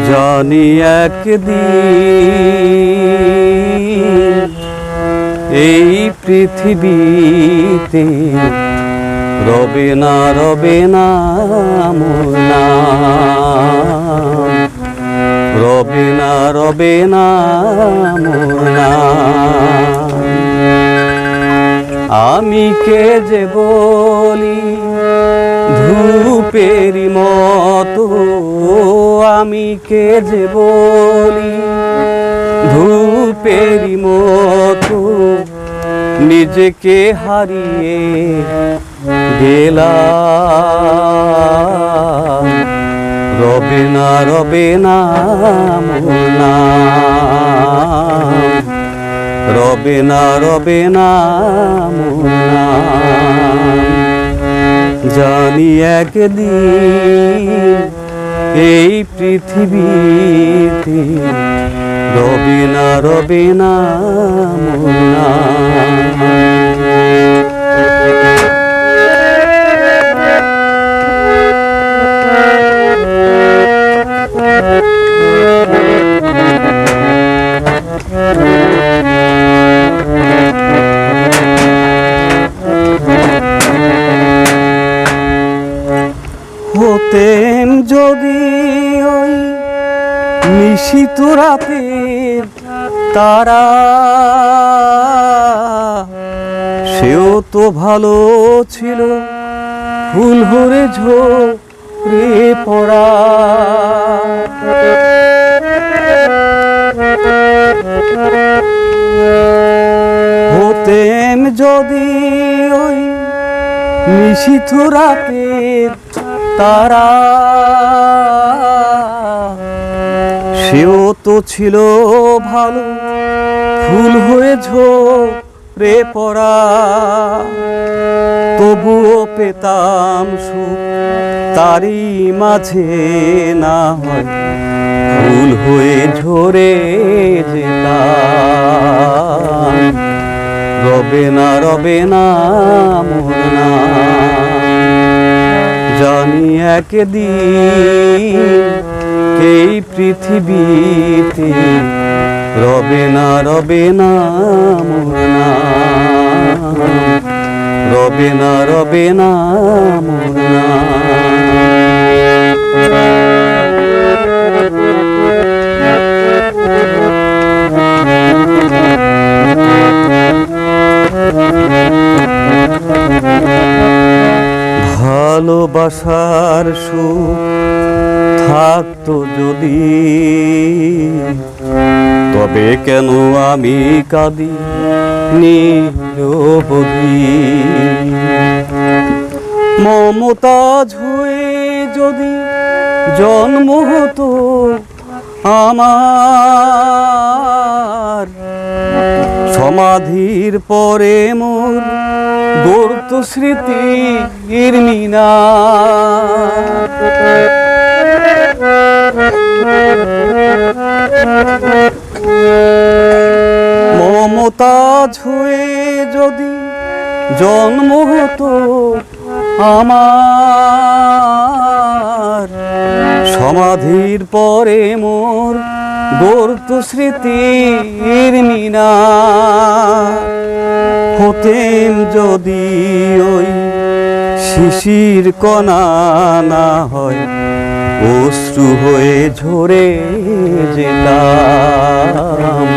জানি একদিন এই পৃথিবীতে রবে না মোর নাম, রবে না মোর নাম। আমি কে যে বলি ধূপেরই মতো, আমি কে যে বলি ধূপেরই মতো, নিজেকে হারিয়ে গেলাম। রবে না মোর নাম, রবে না মোর নাম। জানি একদিন এই পৃথিবীতে রবে না মোর নাম। হতেন যদি ওই নিশিত রাতের তারা, সেও তো ভালো ছিল ফুল হরে ঝরে পড়া। হতেন যদি ওই নিশিত রাতের তারা, সেও তো ছিল ভালো ফুল হয়ে ঝরে পড়া। তবুও পেতাম সুখ তারই মাঝে, না হয় ফুল হয়ে ঝরে যেতাম। রবে না মোর নাম। জানি একদিন এই পৃথিবীতে রবে না মোর নাম, রবে না মোর নাম। ভালোবাসার সুখ থাকতো যদি, তবে কেন আমি কাঁদি নিরবধি। মমতাজ হয়ে যদি জন্ম হতো আমার, সমাধির পরে মোর গড়তো স্মৃতির মিনার। মমতাজ হয়ে যদি জন্ম হতো আমার, সমাধির পরে মোর গড়তো স্মৃতির মিনার। হতেন যদি ওই শিশির কণা, না হয় অশ্রু হয়ে ঝরে যেতাম,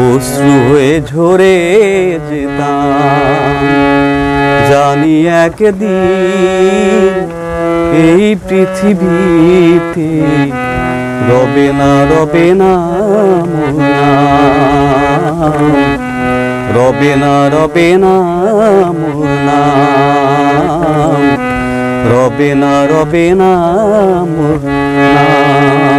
অশ্রু হয়ে ঝরে যেতাম। জানি একদিন এই পৃথিবীতে রবে না মোর নাম, রবে না মোর নাম, রবে না মোর নাম।